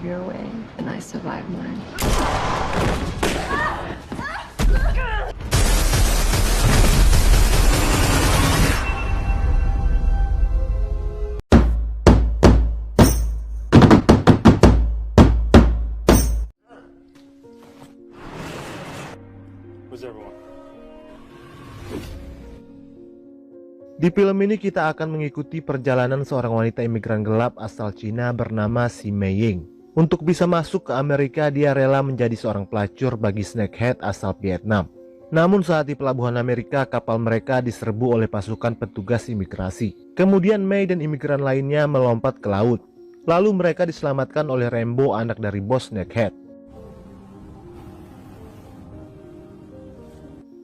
your way, and I survived mine. Di film ini kita akan mengikuti perjalanan seorang wanita imigran gelap asal Cina bernama Si Meiying. Untuk bisa masuk ke Amerika, dia rela menjadi seorang pelacur bagi Snakehead asal Vietnam. Namun saat di pelabuhan Amerika, kapal mereka diserbu oleh pasukan petugas imigrasi. Kemudian Mei dan imigran lainnya melompat ke laut. Lalu mereka diselamatkan oleh Rambo, anak dari bos Snakehead.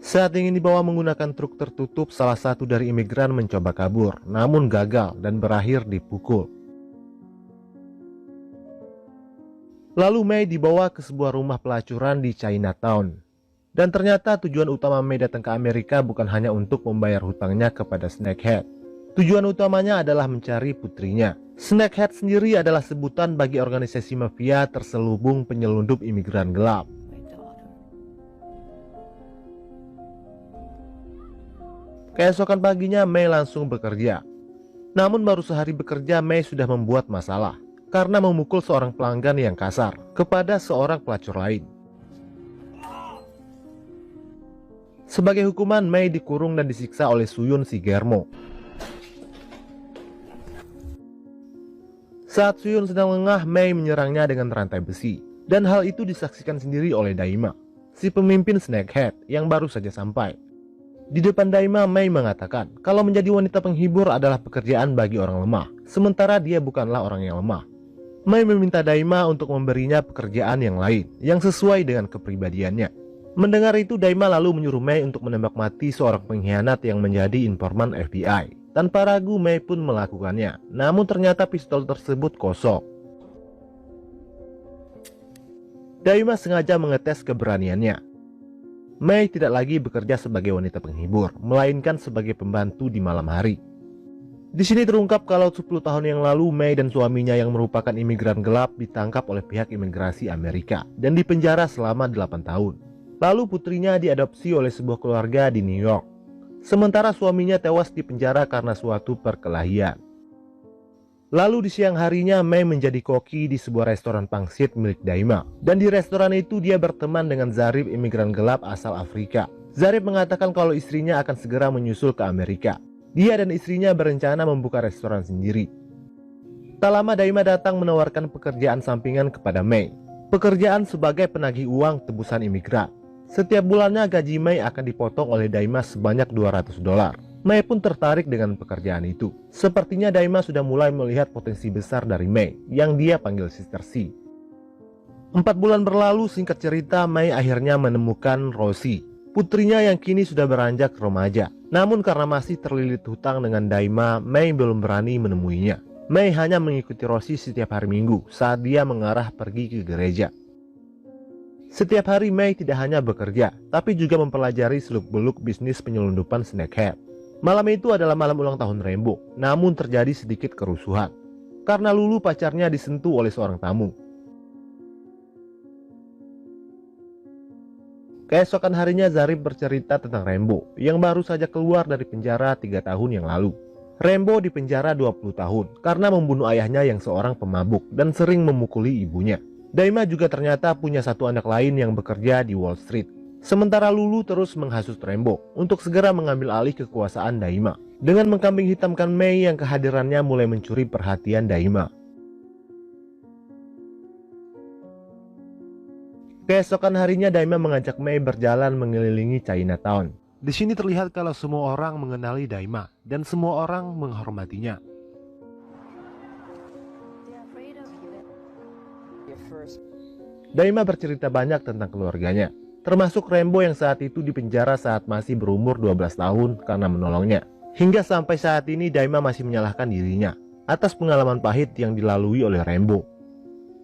Saat ingin dibawa menggunakan truk tertutup, salah satu dari imigran mencoba kabur, namun gagal dan berakhir dipukul. Lalu Mei dibawa ke sebuah rumah pelacuran di Chinatown. Dan ternyata tujuan utama Mei datang ke Amerika bukan hanya untuk membayar hutangnya kepada Snakehead. Tujuan utamanya adalah mencari putrinya. Snakehead sendiri adalah sebutan bagi organisasi mafia terselubung penyelundup imigran gelap. Keesokan paginya Mei langsung bekerja. Namun baru sehari bekerja Mei sudah membuat masalah karena memukul seorang pelanggan yang kasar kepada seorang pelacur lain. Sebagai hukuman, Mei dikurung dan disiksa oleh Suyun si Germo. Saat Suyun sedang lengah, Mei menyerangnya dengan rantai besi. Dan hal itu disaksikan sendiri oleh Daima, si pemimpin Snakehead yang baru saja sampai. Di depan Daima, Mei mengatakan kalau menjadi wanita penghibur adalah pekerjaan bagi orang lemah, sementara dia bukanlah orang yang lemah. Mei meminta Daima untuk memberinya pekerjaan yang lain, yang sesuai dengan kepribadiannya. Mendengar itu, Daima lalu menyuruh Mei untuk menembak mati seorang pengkhianat yang menjadi informan FBI. Tanpa ragu, Mei pun melakukannya, namun ternyata pistol tersebut kosong. Daima sengaja mengetes keberaniannya. Mei tidak lagi bekerja sebagai wanita penghibur, melainkan sebagai pembantu di malam hari. Di sini terungkap kalau 10 tahun yang lalu Mei dan suaminya yang merupakan imigran gelap ditangkap oleh pihak imigrasi Amerika dan dipenjara selama 8 tahun. Lalu putrinya diadopsi oleh sebuah keluarga di New York. Sementara suaminya tewas di penjara karena suatu perkelahian. Lalu di siang harinya Mei menjadi koki di sebuah restoran pangsit milik Daima. Dan di restoran itu dia berteman dengan Zarif, imigran gelap asal Afrika. Zarif mengatakan kalau istrinya akan segera menyusul ke Amerika. Dia dan istrinya berencana membuka restoran sendiri. Tak lama Daima datang menawarkan pekerjaan sampingan kepada Mei. Pekerjaan sebagai penagih uang tebusan imigran. Setiap bulannya gaji Mei akan dipotong oleh Daima sebanyak $200. Mei pun tertarik dengan pekerjaan itu. Sepertinya Daima sudah mulai melihat potensi besar dari Mei, yang dia panggil Sister C. 4 bulan berlalu, singkat cerita Mei akhirnya menemukan Rosie, putrinya yang kini sudah beranjak remaja. Namun karena masih terlilit hutang dengan Daima, Mei belum berani menemuinya. Mei hanya mengikuti Rosie setiap hari Minggu saat dia mengarah pergi ke gereja. Setiap hari Mei tidak hanya bekerja, tapi juga mempelajari seluk-beluk bisnis penyelundupan Snakehead. Malam itu adalah malam ulang tahun Rambo, namun terjadi sedikit kerusuhan karena Lulu pacarnya disentuh oleh seorang tamu. Keesokan harinya Zarif bercerita tentang Rambo yang baru saja keluar dari penjara 3 tahun yang lalu. Rambo dipenjara 20 tahun karena membunuh ayahnya yang seorang pemabuk dan sering memukuli ibunya. Daima juga ternyata punya satu anak lain yang bekerja di Wall Street. Sementara Lulu terus menghasut Rambo untuk segera mengambil alih kekuasaan Daima dengan mengkambing hitamkan Mei yang kehadirannya mulai mencuri perhatian Daima. Keesokan harinya Daima mengajak Mei berjalan mengelilingi Chinatown. Di sini terlihat kalau semua orang mengenali Daima dan semua orang menghormatinya. Daima bercerita banyak tentang keluarganya, termasuk Rambo yang saat itu dipenjara saat masih berumur 12 tahun karena menolongnya. Hingga sampai saat ini Daima masih menyalahkan dirinya atas pengalaman pahit yang dilalui oleh Rambo.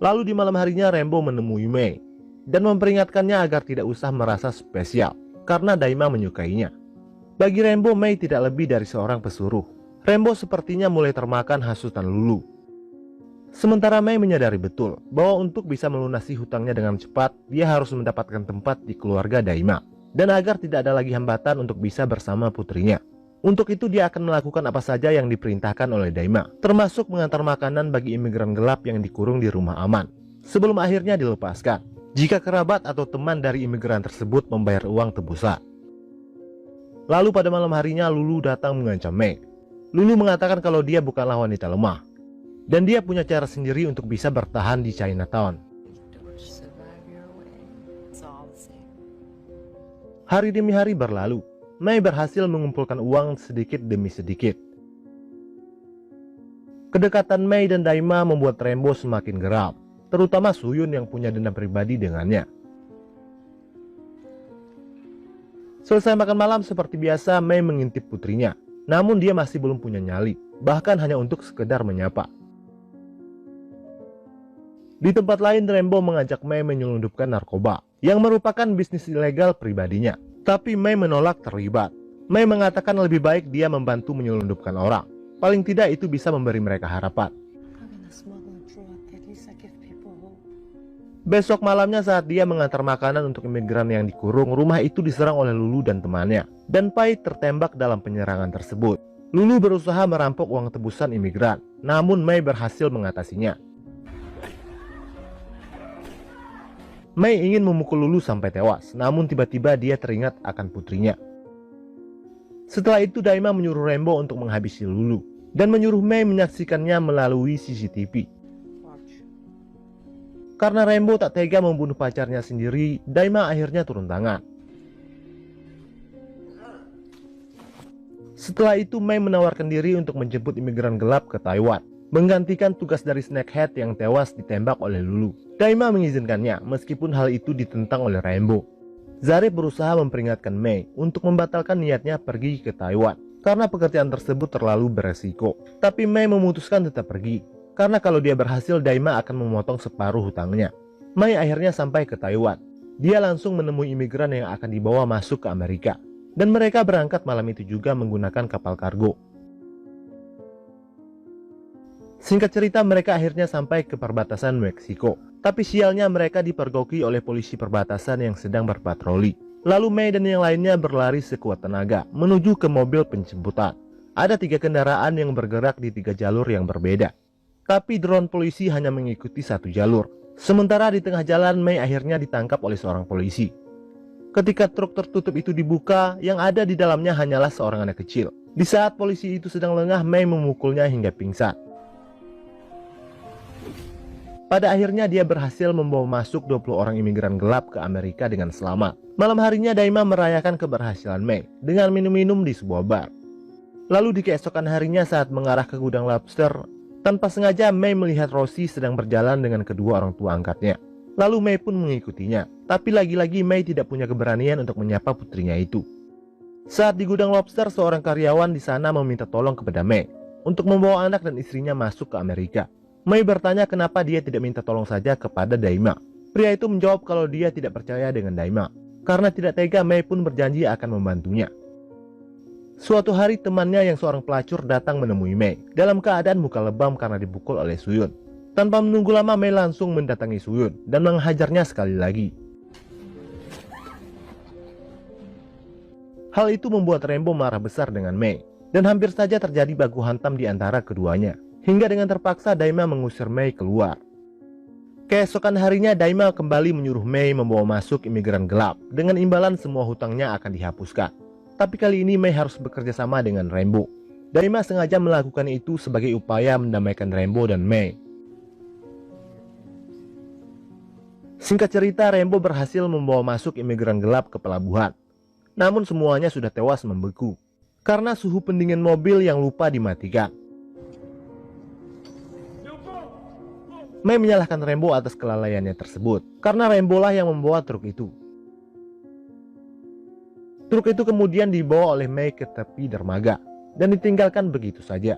Lalu di malam harinya Rambo menemui Mei dan memperingatkannya agar tidak usah merasa spesial karena Daima menyukainya. Bagi Rambo, Mei tidak lebih dari seorang pesuruh. Rambo sepertinya mulai termakan hasutan Lulu. Sementara Mei menyadari betul bahwa untuk bisa melunasi hutangnya dengan cepat, dia harus mendapatkan tempat di keluarga Daima. Dan agar tidak ada lagi hambatan untuk bisa bersama putrinya. Untuk itu dia akan melakukan apa saja yang diperintahkan oleh Daima, termasuk mengantar makanan bagi imigran gelap yang dikurung di rumah aman, sebelum akhirnya dilepaskan, jika kerabat atau teman dari imigran tersebut membayar uang tebusan. Lalu pada malam harinya Lulu datang mengancam Mei. Lulu mengatakan kalau dia bukanlah wanita lemah, dan dia punya cara sendiri untuk bisa bertahan di Chinatown. Hari demi hari berlalu, Mei berhasil mengumpulkan uang sedikit demi sedikit. Kedekatan Mei dan Daima membuat Rembo semakin geram, terutama Suyun yang punya dendam pribadi dengannya. Selesai makan malam seperti biasa, Mei mengintip putrinya. Namun dia masih belum punya nyali, bahkan hanya untuk sekedar menyapa. Di tempat lain, Rembo mengajak Mei menyelundupkan narkoba, yang merupakan bisnis ilegal pribadinya. Tapi Mei menolak terlibat. Mei mengatakan lebih baik dia membantu menyelundupkan orang. Paling tidak itu bisa memberi mereka harapan. Besok malamnya saat dia mengantar makanan untuk imigran yang dikurung, rumah itu diserang oleh Lulu dan temannya. Dan Pai tertembak dalam penyerangan tersebut. Lulu berusaha merampok uang tebusan imigran, namun Mei berhasil mengatasinya. Mei ingin memukul Lulu sampai tewas, namun tiba-tiba dia teringat akan putrinya. Setelah itu Daima menyuruh Rembo untuk menghabisi Lulu, dan menyuruh Mei menyaksikannya melalui CCTV. Karena Rembo tak tega membunuh pacarnya sendiri, Daima akhirnya turun tangan. Setelah itu Mei menawarkan diri untuk menjemput imigran gelap ke Taiwan, menggantikan tugas dari Snakehead yang tewas ditembak oleh Lulu. Daima mengizinkannya meskipun hal itu ditentang oleh Rembo. Zarif berusaha memperingatkan Mei untuk membatalkan niatnya pergi ke Taiwan karena pekerjaan tersebut terlalu beresiko. Tapi Mei memutuskan tetap pergi. Karena kalau dia berhasil, Daima akan memotong separuh hutangnya. Mei akhirnya sampai ke Taiwan. Dia langsung menemui imigran yang akan dibawa masuk ke Amerika. Dan mereka berangkat malam itu juga menggunakan kapal kargo. Singkat cerita, mereka akhirnya sampai ke perbatasan Meksiko. Tapi sialnya mereka dipergoki oleh polisi perbatasan yang sedang berpatroli. Lalu Mei dan yang lainnya berlari sekuat tenaga menuju ke mobil penjemputan. Ada 3 kendaraan yang bergerak di 3 jalur yang berbeda. Tapi drone polisi hanya mengikuti 1 jalur. Sementara di tengah jalan, Mei akhirnya ditangkap oleh seorang polisi. Ketika truk tertutup itu dibuka, yang ada di dalamnya hanyalah seorang anak kecil. Di saat polisi itu sedang lengah, Mei memukulnya hingga pingsan. Pada akhirnya dia berhasil membawa masuk 20 orang imigran gelap ke Amerika dengan selamat. Malam harinya Daima merayakan keberhasilan Mei dengan minum-minum di sebuah bar. Lalu di keesokan harinya saat mengarah ke gudang lobster, tanpa sengaja Mei melihat Rosie sedang berjalan dengan kedua orang tua angkatnya. Lalu Mei pun mengikutinya. Tapi lagi-lagi Mei tidak punya keberanian untuk menyapa putrinya itu. Saat di gudang lobster, seorang karyawan di sana meminta tolong kepada Mei untuk membawa anak dan istrinya masuk ke Amerika. Mei bertanya kenapa dia tidak minta tolong saja kepada Daima. Pria itu menjawab kalau dia tidak percaya dengan Daima. Karena tidak tega, Mei pun berjanji akan membantunya. Suatu hari temannya yang seorang pelacur datang menemui Mei dalam keadaan muka lebam karena dipukul oleh Suyun. Tanpa menunggu lama, Mei langsung mendatangi Suyun dan menghajarnya sekali lagi. Hal itu membuat Rembo marah besar dengan Mei dan hampir saja terjadi baku hantam di antara keduanya. Hingga dengan terpaksa Daima mengusir Mei keluar. Keesokan harinya Daima kembali menyuruh Mei membawa masuk imigran gelap dengan imbalan semua hutangnya akan dihapuskan. Tapi kali ini Mei harus bekerja sama dengan Rembo. Daima sengaja melakukan itu sebagai upaya mendamaikan Rembo dan Mei. Singkat cerita, Rembo berhasil membawa masuk imigran gelap ke pelabuhan. Namun semuanya sudah tewas membeku karena suhu pendingin mobil yang lupa dimatikan. Mei menyalahkan Rembo atas kelalaiannya tersebut karena Rembo lah yang membawa truk itu. Truk itu kemudian dibawa oleh Mei ke tepi dermaga dan ditinggalkan begitu saja.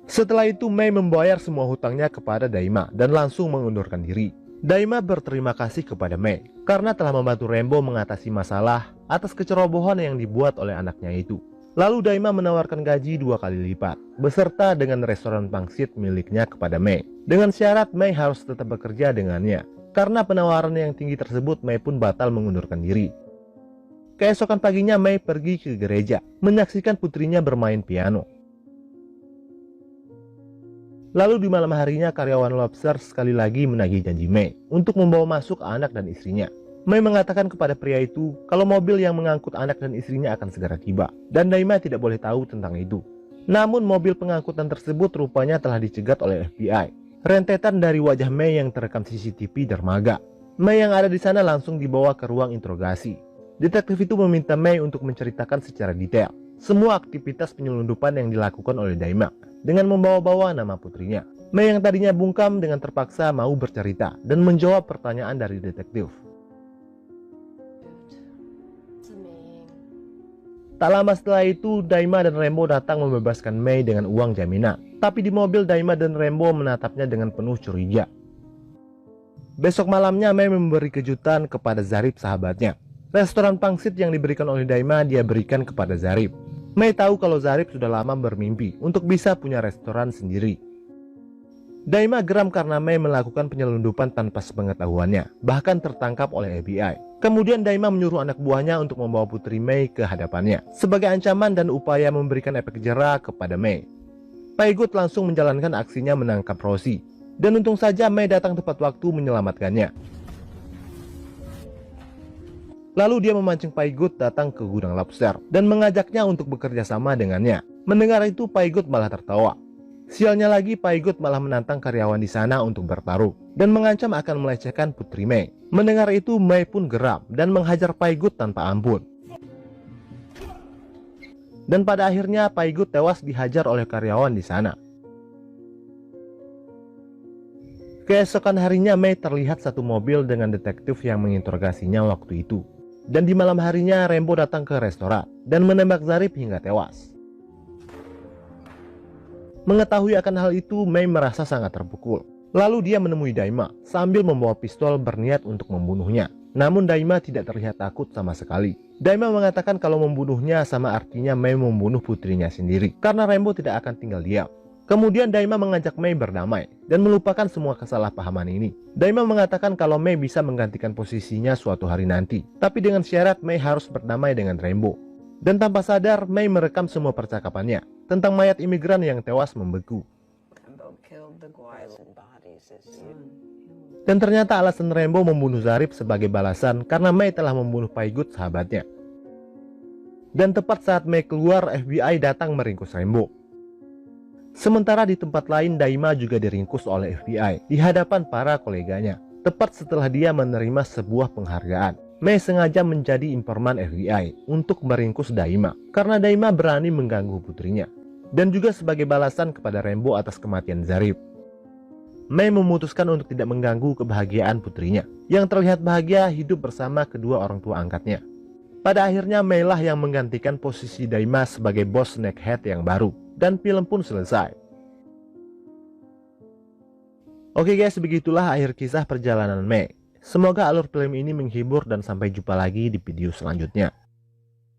Setelah itu Mei membayar semua hutangnya kepada Daima dan langsung mengundurkan diri. Daima berterima kasih kepada Mei karena telah membantu Rembo mengatasi masalah atas kecerobohan yang dibuat oleh anaknya itu. Lalu Daima menawarkan gaji 2 kali lipat, beserta dengan restoran pangsit miliknya kepada Mei. Dengan syarat Mei harus tetap bekerja dengannya. Karena penawaran yang tinggi tersebut, Mei pun batal mengundurkan diri. Keesokan paginya Mei pergi ke gereja, menyaksikan putrinya bermain piano. Lalu di malam harinya karyawan lobster sekali lagi menagih janji Mei untuk membawa masuk anak dan istrinya. Mei mengatakan kepada pria itu kalau mobil yang mengangkut anak dan istrinya akan segera tiba, dan Daima tidak boleh tahu tentang itu. Namun mobil pengangkutan tersebut rupanya telah dicegat oleh FBI. Rentetan dari wajah Mei yang terekam CCTV dermaga. Mei yang ada di sana langsung dibawa ke ruang interogasi. Detektif itu meminta Mei untuk menceritakan secara detail semua aktivitas penyelundupan yang dilakukan oleh Daima dengan membawa-bawa nama putrinya. Mei yang tadinya bungkam dengan terpaksa mau bercerita dan menjawab pertanyaan dari detektif. Tak lama setelah itu, Daima dan Rembo datang membebaskan Mei dengan uang jaminan. Tapi di mobil, Daima dan Rembo menatapnya dengan penuh curiga. Besok malamnya, Mei memberi kejutan kepada Zarip sahabatnya. Restoran pangsit yang diberikan oleh Daima dia berikan kepada Zarip. Mei tahu kalau Zarip sudah lama bermimpi untuk bisa punya restoran sendiri. Daima geram karena Mei melakukan penyelundupan tanpa sepengetahuannya, bahkan tertangkap oleh FBI. Kemudian Daima menyuruh anak buahnya untuk membawa putri Mei ke hadapannya sebagai ancaman dan upaya memberikan efek jera kepada Mei. Paigut langsung menjalankan aksinya menangkap Rosie, dan untung saja Mei datang tepat waktu menyelamatkannya. Lalu dia memancing Paigut datang ke gudang lobster dan mengajaknya untuk bekerja sama dengannya. Mendengar itu Paigut malah tertawa. Sialnya lagi, Paigut malah menantang karyawan di sana untuk bertaruh dan mengancam akan melecehkan putri Mei. Mendengar itu, Mei pun geram dan menghajar Paigut tanpa ampun. Dan pada akhirnya Paigut tewas dihajar oleh karyawan di sana. Keesokan harinya Mei terlihat satu mobil dengan detektif yang menginterogasinya waktu itu. Dan di malam harinya Rembo datang ke restoran dan menembak Zarip hingga tewas. Mengetahui akan hal itu, Mei merasa sangat terpukul. Lalu dia menemui Daima sambil membawa pistol berniat untuk membunuhnya. Namun Daima tidak terlihat takut sama sekali. Daima mengatakan kalau membunuhnya sama artinya Mei membunuh putrinya sendiri, karena Rembo tidak akan tinggal diam. Kemudian Daima mengajak Mei berdamai dan melupakan semua kesalahpahaman ini. Daima mengatakan kalau Mei bisa menggantikan posisinya suatu hari nanti, tapi dengan syarat Mei harus berdamai dengan Rembo. Dan tanpa sadar, Mei merekam semua percakapannya tentang mayat imigran yang tewas membeku. Dan ternyata alasan Rembo membunuh Zarip sebagai balasan karena Mei telah membunuh Paigut sahabatnya. Dan tepat saat Mei keluar, FBI datang meringkus Rembo. Sementara di tempat lain, Daima juga diringkus oleh FBI di hadapan para koleganya. Tepat setelah dia menerima sebuah penghargaan. Mei sengaja menjadi informan FBI untuk meringkus Daima karena Daima berani mengganggu putrinya, dan juga sebagai balasan kepada Rembo atas kematian Zarip. Mei memutuskan untuk tidak mengganggu kebahagiaan putrinya yang terlihat bahagia hidup bersama kedua orang tua angkatnya. Pada akhirnya Mei lah yang menggantikan posisi Daima sebagai bos Snakehead yang baru, dan film pun selesai. Oke guys, begitulah akhir kisah perjalanan Mei. Semoga alur film ini menghibur dan sampai jumpa lagi di video selanjutnya.